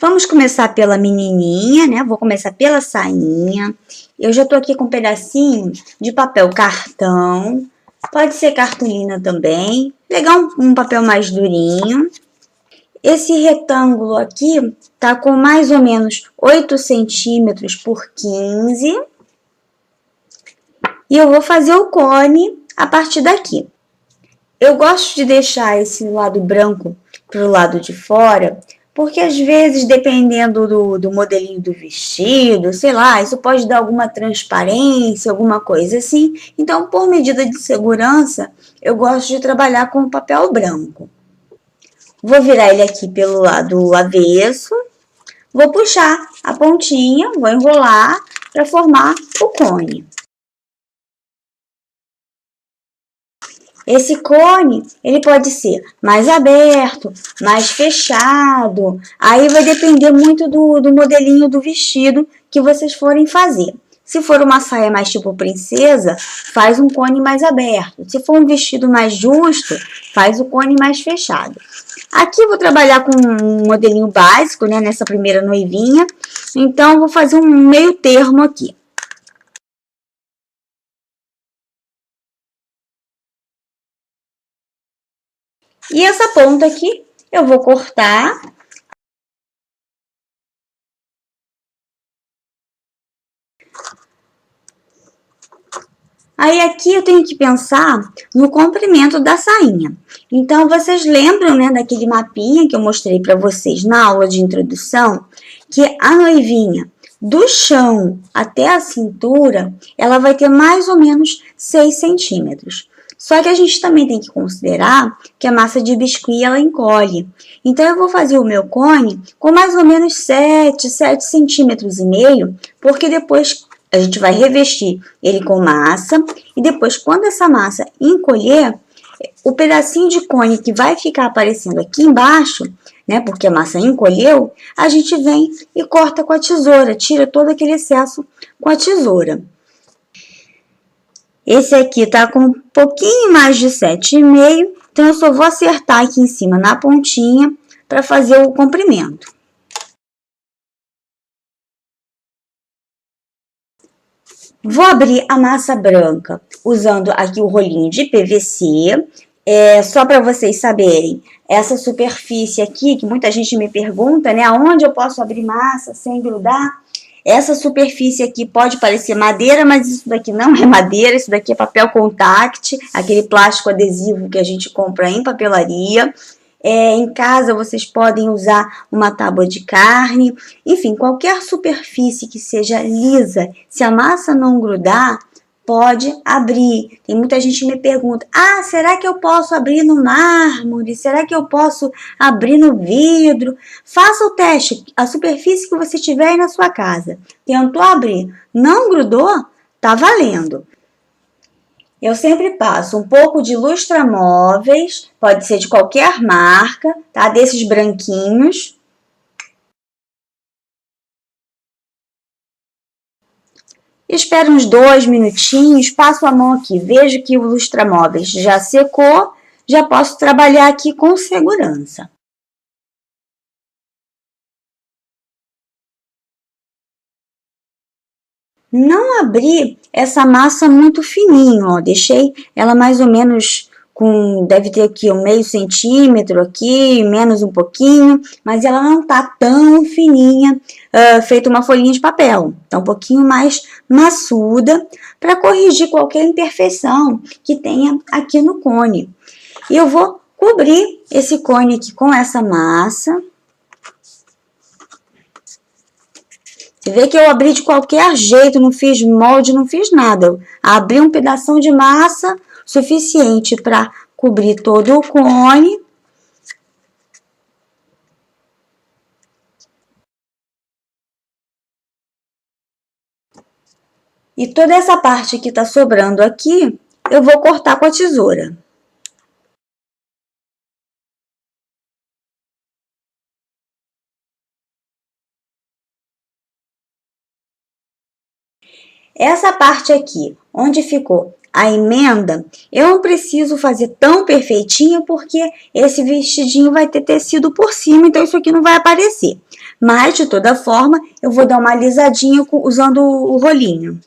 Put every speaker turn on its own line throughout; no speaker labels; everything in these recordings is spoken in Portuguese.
Vamos começar pela menininha, né? Vou começar pela sainha. Eu já tô aqui com um pedacinho de papel cartão. Pode ser cartolina também. Pegar um papel mais durinho. Esse retângulo aqui tá com mais ou menos 8 centímetros por 15. E eu vou fazer o cone a partir daqui. Eu gosto de deixar esse lado branco pro lado de fora, porque às vezes, dependendo do modelinho do vestido, sei lá, isso pode dar alguma transparência, alguma coisa assim. Então, por medida de segurança, eu gosto de trabalhar com papel branco. Vou virar ele aqui pelo lado avesso. Vou puxar a pontinha, vou enrolar para formar o cone. Esse cone, ele pode ser mais aberto, mais fechado. Aí vai depender muito do modelinho do vestido que vocês forem fazer. Se for uma saia mais tipo princesa, faz um cone mais aberto. Se for um vestido mais justo, faz o cone mais fechado. Aqui eu vou trabalhar com um modelinho básico, né, nessa primeira noivinha. Então, vou fazer um meio termo aqui. E essa ponta aqui eu vou cortar. Aí aqui eu tenho que pensar no comprimento da sainha. Então, vocês lembram, né, daquele mapinha que eu mostrei para vocês na aula de introdução, que a noivinha do chão até a cintura, ela vai ter mais ou menos 6 centímetros. Só que a gente também tem que considerar que a massa de biscuit ela encolhe. Então, eu vou fazer o meu cone com mais ou menos 7 centímetros e meio, porque depois a gente vai revestir ele com massa e depois, quando essa massa encolher, o pedacinho de cone que vai ficar aparecendo aqui embaixo, né, porque a massa encolheu, a gente vem e corta com a tesoura, tira todo aquele excesso com a tesoura. Esse aqui tá com um pouquinho mais de 7,5, então eu só vou acertar aqui em cima na pontinha para fazer o comprimento. Vou abrir a massa branca usando aqui o rolinho de PVC. Só para vocês saberem, essa superfície aqui, que muita gente me pergunta, né, aonde eu posso abrir massa sem grudar? Essa superfície aqui pode parecer madeira, mas isso daqui não é madeira, isso daqui é papel contact, aquele plástico adesivo que a gente compra em papelaria. Em casa vocês podem usar uma tábua de carne, enfim, qualquer superfície que seja lisa, se a massa não grudar, pode abrir. Tem muita gente que me pergunta, será que eu posso abrir no mármore? Será que eu posso abrir no vidro? Faça o teste, a superfície que você tiver aí na sua casa. Tentou abrir, não grudou? Tá valendo. Eu sempre passo um pouco de lustramóveis, pode ser de qualquer marca, tá? Desses branquinhos. Espero uns 2 minutinhos, passo a mão aqui, vejo que o lustramóveis já secou, já posso trabalhar aqui com segurança. Não abri essa massa muito fininho, ó, deixei ela mais ou menos com, deve ter aqui um meio centímetro aqui, menos um pouquinho, mas ela não tá tão fininha, feito uma folhinha de papel, tá um pouquinho mais maçuda, para corrigir qualquer imperfeição que tenha aqui no cone. E eu vou cobrir esse cone aqui com essa massa. Você vê que eu abri de qualquer jeito, não fiz molde, não fiz nada. Eu abri um pedação de massa suficiente para cobrir todo o cone. E toda essa parte que está sobrando aqui, eu vou cortar com a tesoura. Essa parte aqui, onde ficou a emenda, eu não preciso fazer tão perfeitinho porque esse vestidinho vai ter tecido por cima, então isso aqui não vai aparecer. Mas, de toda forma, eu vou dar uma alisadinha usando o rolinho.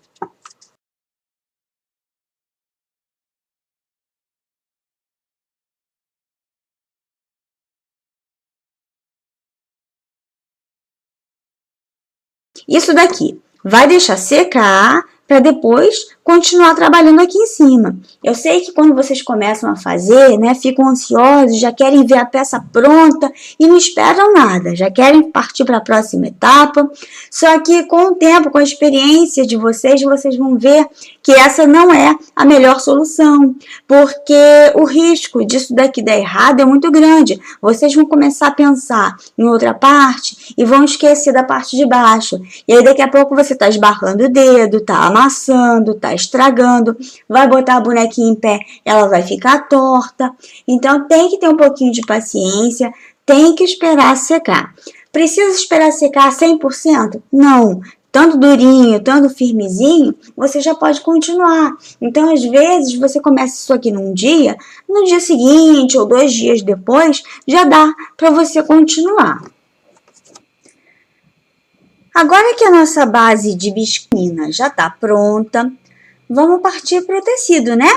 Isso daqui vai deixar secar para depois continuar trabalhando aqui em cima. Eu sei que quando vocês começam a fazer, né, ficam ansiosos, já querem ver a peça pronta e não esperam nada, já querem partir para a próxima etapa. Só que com o tempo, com a experiência de vocês, vocês vão ver que essa não é a melhor solução, porque o risco disso daqui dar errado é muito grande. Vocês vão começar a pensar em outra parte e vão esquecer da parte de baixo. E aí daqui a pouco você está esbarrando o dedo, está amassando, está estragando, vai botar a bonequinha em pé, ela vai ficar torta. Então tem que ter um pouquinho de paciência, tem que esperar secar. Precisa esperar secar 100%? Não. Tanto durinho, tanto firmezinho, você já pode continuar. Então, às vezes, você começa isso aqui num dia, no dia seguinte ou 2 dias depois, já dá para você continuar. Agora que a nossa base de bisquina já está pronta, vamos partir para o tecido, né?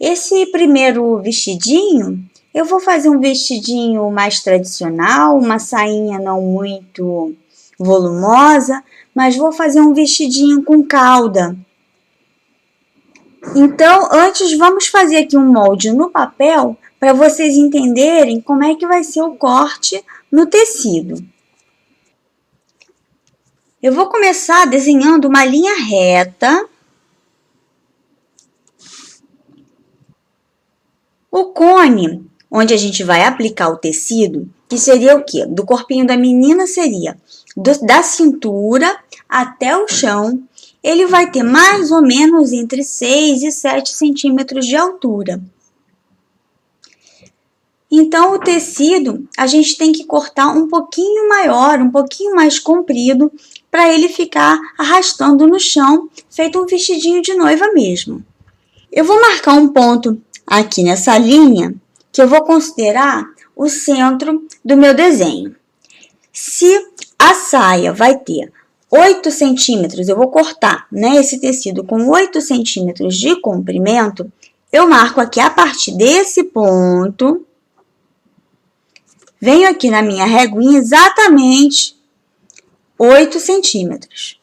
Esse primeiro vestidinho, eu vou fazer um vestidinho mais tradicional, uma sainha não muito volumosa, mas vou fazer um vestidinho com cauda. Então, antes vamos fazer aqui um molde no papel para vocês entenderem como é que vai ser o corte no tecido. Eu vou começar desenhando uma linha reta. O cone, onde a gente vai aplicar o tecido, que seria o quê? Do corpinho da menina seria da cintura até o chão, ele vai ter mais ou menos entre 6 e 7 centímetros de altura. Então, o tecido, a gente tem que cortar um pouquinho maior, um pouquinho mais comprido, para ele ficar arrastando no chão, feito um vestidinho de noiva mesmo. Eu vou marcar um ponto aqui nessa linha, que eu vou considerar o centro do meu desenho. Se a saia vai ter 8 centímetros, eu vou cortar, né, esse tecido com 8 centímetros de comprimento, eu marco aqui a partir desse ponto, venho aqui na minha reguinha exatamente 8 centímetros.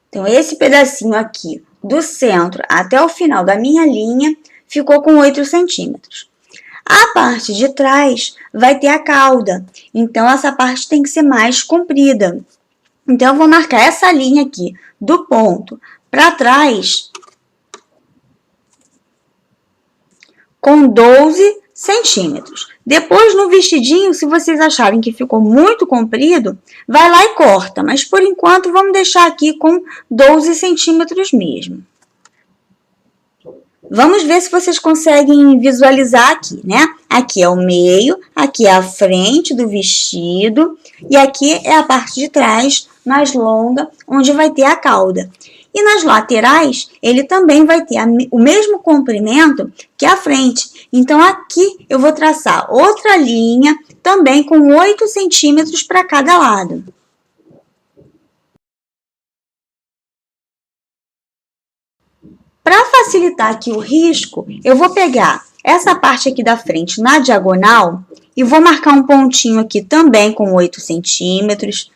Então, esse pedacinho aqui, do centro até o final da minha linha, ficou com 8 centímetros. A parte de trás vai ter a cauda, então essa parte tem que ser mais comprida. Então, eu vou marcar essa linha aqui, do ponto para trás, com 12 centímetros. Depois, no vestidinho, se vocês acharem que ficou muito comprido, vai lá e corta. Mas, por enquanto, vamos deixar aqui com 12 centímetros mesmo. Vamos ver se vocês conseguem visualizar aqui, né? Aqui é o meio, aqui é a frente do vestido e aqui é a parte de trás, mais longa, onde vai ter a cauda. E nas laterais, ele também vai ter o mesmo comprimento que a frente. Então, aqui eu vou traçar outra linha, também com 8 centímetros para cada lado. Para facilitar aqui o risco, eu vou pegar essa parte aqui da frente na diagonal e vou marcar um pontinho aqui também com 8 centímetros.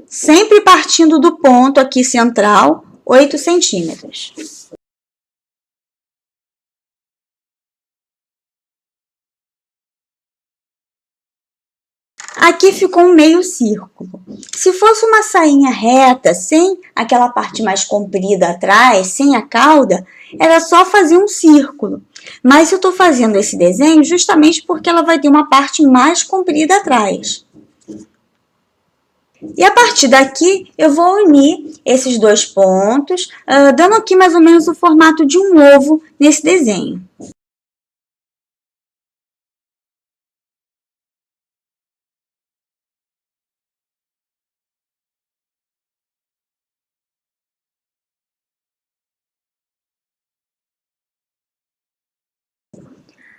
Sempre partindo do ponto aqui central, 8 centímetros. Aqui ficou um meio círculo. Se fosse uma sainha reta, sem aquela parte mais comprida atrás, sem a cauda, era só fazer um círculo. Mas eu estou fazendo esse desenho justamente porque ela vai ter uma parte mais comprida atrás. E a partir daqui, eu vou unir esses dois pontos, dando aqui mais ou menos o formato de um ovo nesse desenho.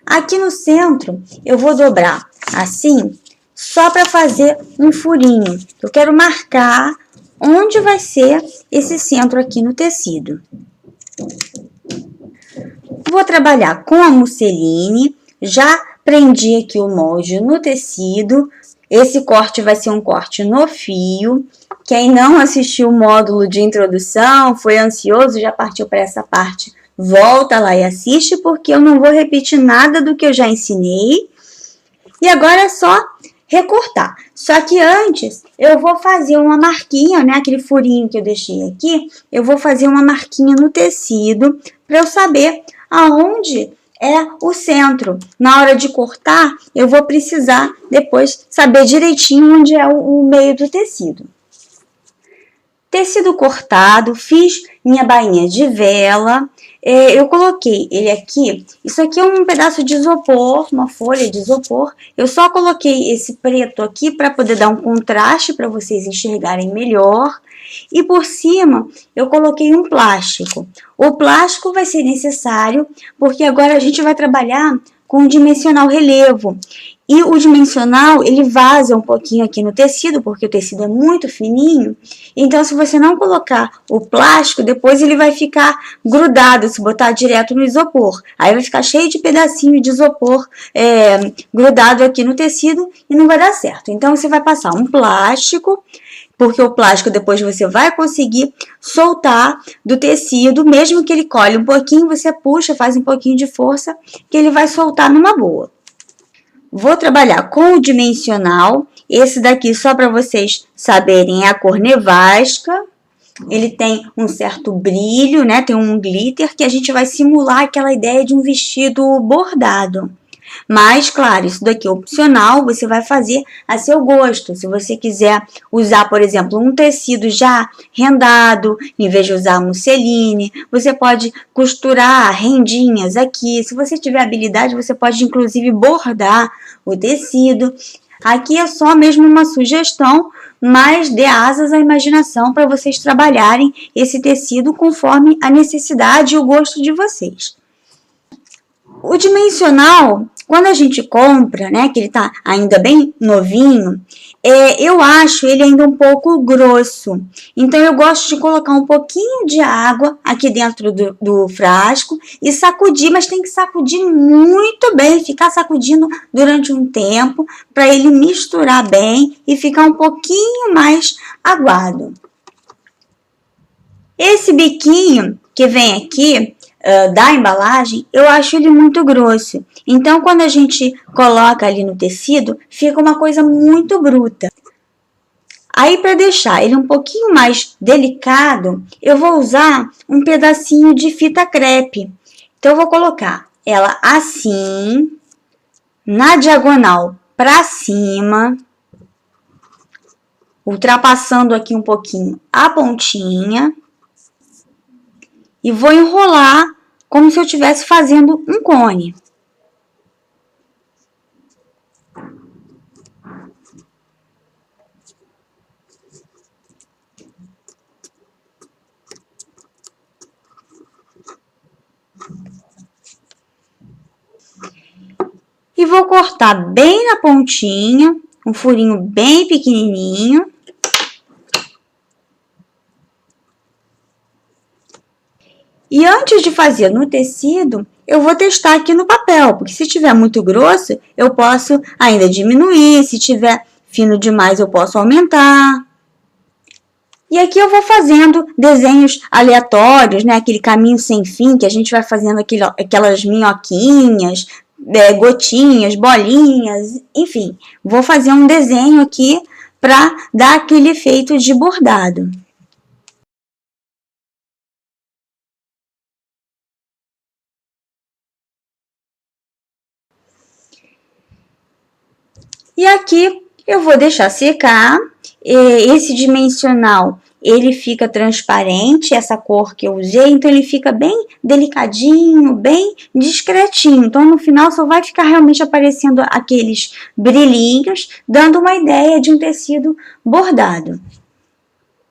Aqui no centro, eu vou dobrar assim, só para fazer um furinho. Eu quero marcar onde vai ser esse centro aqui no tecido. Vou trabalhar com a musseline, já prendi aqui o molde no tecido. Esse corte vai ser um corte no fio. Quem não assistiu o módulo de introdução, foi ansioso, já partiu para essa parte, volta lá e assiste, porque eu não vou repetir nada do que eu já ensinei. E agora é só recortar. Só que antes, eu vou fazer uma marquinha, né? Aquele furinho que eu deixei aqui, eu vou fazer uma marquinha no tecido para eu saber aonde é o centro. Na hora de cortar, eu vou precisar depois saber direitinho onde é o meio do tecido. Tecido cortado, fiz minha bainha de vela. Eu coloquei ele aqui, isso aqui é um pedaço de isopor, uma folha de isopor. Eu só coloquei esse preto aqui para poder dar um contraste para vocês enxergarem melhor. E por cima eu coloquei um plástico. O plástico vai ser necessário porque agora a gente vai trabalhar com dimensional relevo. E o dimensional, ele vaza um pouquinho aqui no tecido, porque o tecido é muito fininho. Então, se você não colocar o plástico, depois ele vai ficar grudado, se botar direto no isopor. Aí vai ficar cheio de pedacinho de isopor grudado aqui no tecido e não vai dar certo. Então, você vai passar um plástico, porque o plástico depois você vai conseguir soltar do tecido, mesmo que ele colhe um pouquinho, você puxa, faz um pouquinho de força, que ele vai soltar numa boa. Vou trabalhar com o dimensional, esse daqui só para vocês saberem é a cor nevasca, ele tem um certo brilho, né? Tem um glitter que a gente vai simular aquela ideia de um vestido bordado. Mas, claro, isso daqui é opcional, você vai fazer a seu gosto. Se você quiser usar, por exemplo, um tecido já rendado, em vez de usar musseline, você pode costurar rendinhas aqui. Se você tiver habilidade, você pode, inclusive, bordar o tecido. Aqui é só mesmo uma sugestão, mas dê asas à imaginação para vocês trabalharem esse tecido conforme a necessidade e o gosto de vocês. O dimensional, quando a gente compra, né, que ele tá ainda bem novinho, eu acho ele ainda um pouco grosso. Então, eu gosto de colocar um pouquinho de água aqui dentro do frasco e sacudir, mas tem que sacudir muito bem, ficar sacudindo durante um tempo para ele misturar bem e ficar um pouquinho mais aguado. Esse biquinho que vem aqui da embalagem, eu acho ele muito grosso. Então, quando a gente coloca ali no tecido, fica uma coisa muito bruta. Aí, para deixar ele um pouquinho mais delicado, eu vou usar um pedacinho de fita crepe. Então, eu vou colocar ela assim, na diagonal para cima, ultrapassando aqui um pouquinho a pontinha. E vou enrolar como se eu estivesse fazendo um cone. E vou cortar bem na pontinha, um furinho bem pequenininho. E antes de fazer no tecido, eu vou testar aqui no papel, porque se tiver muito grosso, eu posso ainda diminuir, se tiver fino demais, eu posso aumentar. E aqui eu vou fazendo desenhos aleatórios, né? Aquele caminho sem fim, que a gente vai fazendo aquelas minhoquinhas, gotinhas, bolinhas, enfim. Vou fazer um desenho aqui para dar aquele efeito de bordado. E aqui eu vou deixar secar. Esse dimensional, ele fica transparente, essa cor que eu usei, então ele fica bem delicadinho, bem discretinho. Então, no final, só vai ficar realmente aparecendo aqueles brilhinhos, dando uma ideia de um tecido bordado.